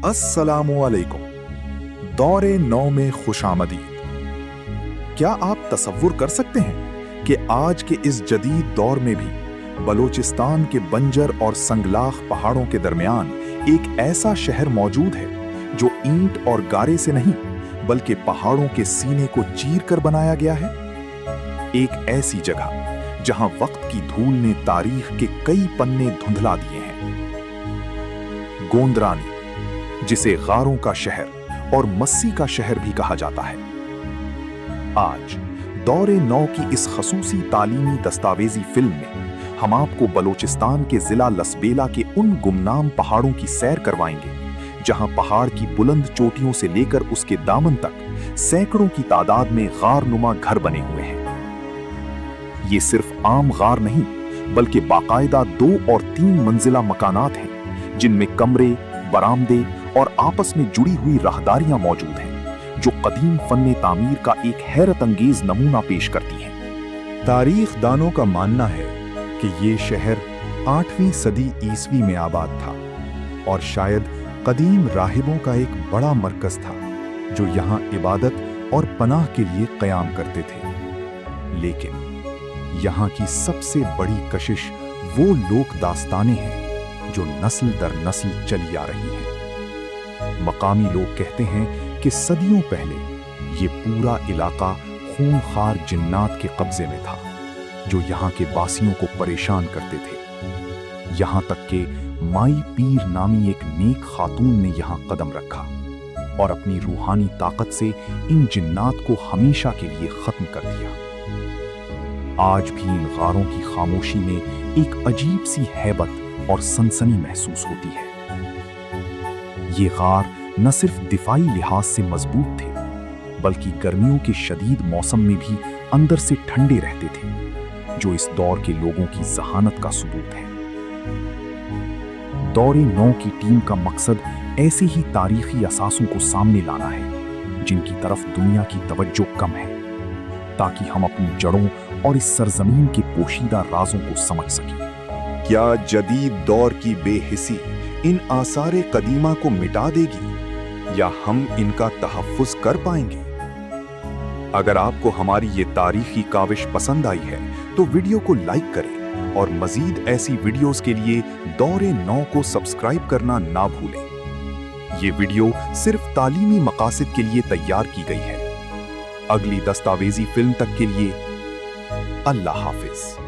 अस्सलामुअलैकुम। दौरे नौ में खुशामदीद। क्या आप तसव्वुर कर सकते हैं कि आज के इस जदीद दौर में भी बलूचिस्तान के बंजर और संगलाख पहाड़ों के दरमियान एक ऐसा शहर मौजूद है जो ईंट और गारे से नहीं बल्कि पहाड़ों के सीने को चीर कर बनाया गया है। एक ऐसी जगह जहां वक्त की धूल ने तारीख के कई पन्ने धुंधला दिए हैं। गोंदरानी, जिसे गारों का शहर और मस्सी का शहर भी कहा जाता है। आज दौरे नौ की इस खसूसी तालीमी दस्तावेजी फिल्म में हम आपको बलूचिस्तान के जिला लसबेला के उन गुमनाम पहाड़ों की सैर करवाएंगे जहां पहाड़ की बुलंद चोटियों से लेकर उसके दामन तक सैकड़ों की तादाद में गारनुमा घर बने हुए हैं। ये सिर्फ आम गार नहीं बल्कि बाकायदा 2 और 3 मंजिला मकानात हैं जिनमें कमरे, बरामदे और आपस में जुड़ी हुई राहदारियां मौजूद हैं जो कदीम फन्ने तामीर का एक हैरत अंगेज नमूना पेश करती हैं। तारीख दानों का मानना है कि ये शहर 8वीं सदी ईसवी में आबाद था और शायद कदीम राहिबों का एक बड़ा मरकज था जो यहाँ इबादत और पनाह के लिए क़याम करते थे। लेकिन यहाँ की सबसे बड़ी कशिश वो लोक दास्तानें हैं जो नस्ल दर नस्ल चली आ रही हैं। मकामी लोग कहते हैं कि सदियों पहले ये पूरा इलाका खूंखार जिन्नात के कब्जे में था जो यहाँ के बासियों को परेशान करते थे। यहाँ तक कि माई पीर नामी एक नेक खातून ने यहाँ कदम रखा और अपनी रूहानी ताकत से इन जिन्नात को हमेशा के लिए खत्म कर दिया। आज भी इन गारों की खामोशी में एक अजीब सी हैबत और सनसनी महसूस होती है। ये गार न सिर्फ दिफाई लिहाज से मजबूत थे बल्कि गर्मियों के शदीद मौसम में भी अंदर से ठंडे रहते थे, जो इस दौर के लोगों की जहानत का सबूत है। दौरे नौ की टीम का मकसद ऐसे ही तारीखी असासों को सामने लाना है जिनकी तरफ दुनिया की तवज्जो कम है, ताकि हम अपनी जड़ों और इस सरजमीन के पोशीदा राजों को समझ सकें। क्या जदीद दौर की बेहिसी इन आसारे कदीमा को मिटा देगी या हम इनका तहफ़्फ़ुज़ कर पाएंगे? अगर आपको हमारी ये तारीखी काविश पसंद आई है तो वीडियो को लाइक करें और मज़ीद ऐसी वीडियोस के लिए दौरे नौ को सब्सक्राइब करना ना भूलें। ये वीडियो सिर्फ तालीमी मकासद के लिए तैयार की गई है। अगली दस्तावेजी फिल्म तक के लिए अल्लाह हाफिज।